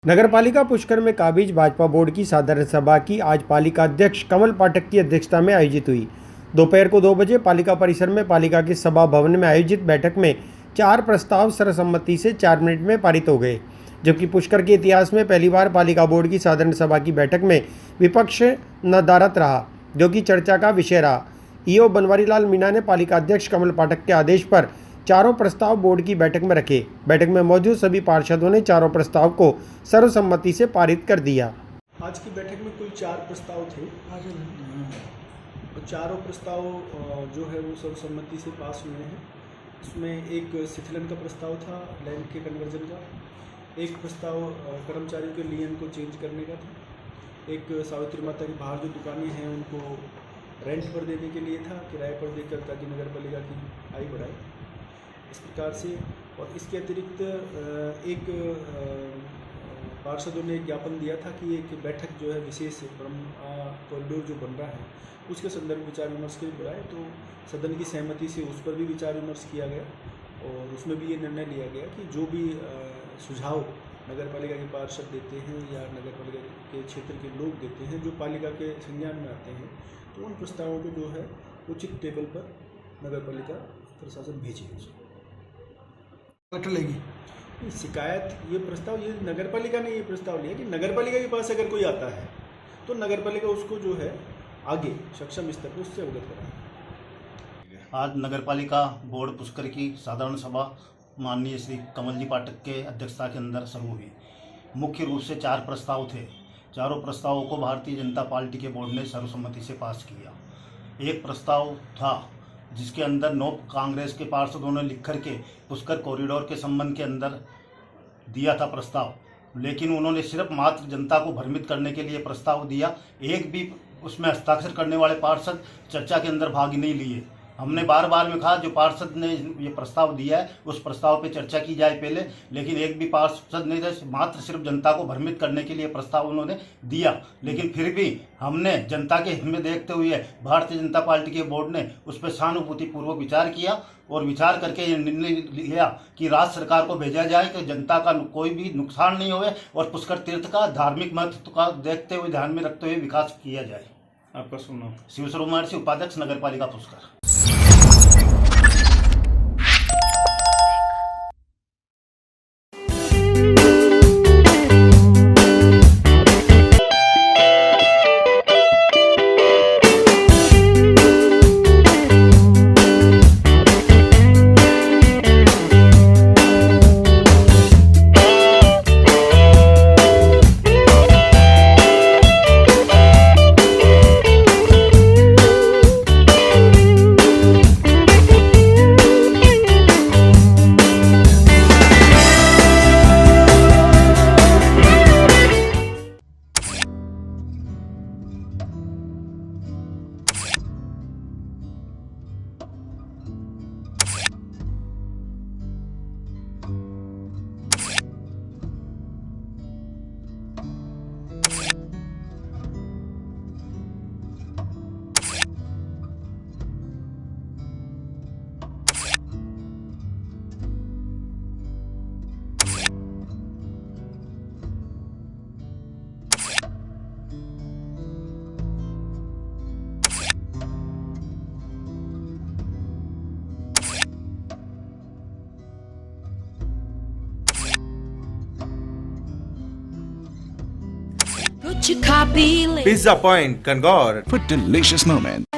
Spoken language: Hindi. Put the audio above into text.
नगरपालिका पुष्कर में काबिज भाजपा बोर्ड की साधारण सभा की आज पालिका अध्यक्ष कमल पाठक की अध्यक्षता में आयोजित हुई। दोपहर को 2 बजे पालिका परिसर में पालिका के सभा भवन में आयोजित बैठक में 4 प्रस्ताव सर्वसम्मति से 4 मिनट में पारित हो गए, जबकि पुष्कर के इतिहास में पहली बार पालिका बोर्ड की साधारण सभा की बैठक में विपक्ष नदारद रहा, जो कि चर्चा का विषय रहा। ईओ बनवारीलाल मीणा ने पालिका अध्यक्ष कमल पाठक के आदेश पर चारों प्रस्ताव बोर्ड की बैठक में रखे। बैठक में मौजूद सभी पार्षदों ने चारों प्रस्ताव को सर्वसम्मति से पारित कर दिया। आज की बैठक में कुल 4 प्रस्ताव थे और चारों प्रस्ताव जो है वो सर्वसम्मति से पास हुए हैं। इसमें एक शिथिलन का प्रस्ताव था, लैंड के कन्वर्जन का, एक प्रस्ताव कर्मचारियों के लियन को चेंज करने का था, एक सावित्री माता की बाहर जो दुकानें हैं उनको रेंट पर देने के लिए था, किराए पर देकर, ताकि नगर पालिका की आय बढ़ाए इस प्रकार से। और इसके अतिरिक्त एक पार्षदों ने एक ज्ञापन दिया था कि एक बैठक जो है विशेष ब्रह्मा कॉरिडोर जो बन रहा है उसके संदर्भ में विचार विमर्श के लिए बुलाए, तो सदन की सहमति से उस पर भी विचार विमर्श किया गया और उसमें भी ये निर्णय लिया गया कि जो भी सुझाव नगर पालिका के पार्षद देते हैं या नगर पालिका के क्षेत्र के लोग देते हैं जो पालिका के संज्ञान में आते हैं, तो उन प्रस्तावों को जो है उचित टेबल पर नगर पालिका प्रशासन भेजेगी। लेगी शिकायत, ये प्रस्ताव, ये नगर पालिका ने ये प्रस्ताव लिया कि नगर पालिका के पास अगर कोई आता है तो नगर पालिका उसको जो है आगे सक्षम स्तर पर उससे अवगत कराए। आज नगर पालिका बोर्ड पुष्कर की साधारण सभा माननीय श्री कमल जी पाठक के अध्यक्षता के अंदर शुरू हुई। मुख्य रूप से 4 प्रस्ताव थे। चारों प्रस्तावों को भारतीय जनता पार्टी के बोर्ड ने सर्वसम्मति से पास किया। एक प्रस्ताव था जिसके अंदर 9 कांग्रेस के पार्षदों ने लिख कर के पुष्कर कॉरिडोर के संबंध के अंदर दिया था प्रस्ताव, लेकिन उन्होंने सिर्फ मात्र जनता को भ्रमित करने के लिए प्रस्ताव दिया। एक भी उसमें हस्ताक्षर करने वाले पार्षद चर्चा के अंदर भाग नहीं लिए। हमने बार बार में कहा जो पार्षद ने ये प्रस्ताव दिया है उस प्रस्ताव पे चर्चा की जाए पहले, लेकिन एक भी पार्षद नहीं थे। मात्र सिर्फ जनता को भ्रमित करने के लिए प्रस्ताव उन्होंने दिया। लेकिन फिर भी हमने जनता के हित में देखते हुए भारतीय जनता पार्टी के बोर्ड ने उस पर सहानुभूतिपूर्वक विचार किया और विचार करके ये निर्णय लिया कि राज्य सरकार को भेजा जाए कि जनता का कोई भी नुकसान नहीं होवे और पुष्कर तीर्थ का धार्मिक महत्व का देखते हुए, ध्यान में रखते हुए विकास किया जाए। आपका सुनो। शिव कुमार सिंह, उपाध्यक्ष नगर पालिका Pushkar. Pizza Point, Kangor. For delicious moment.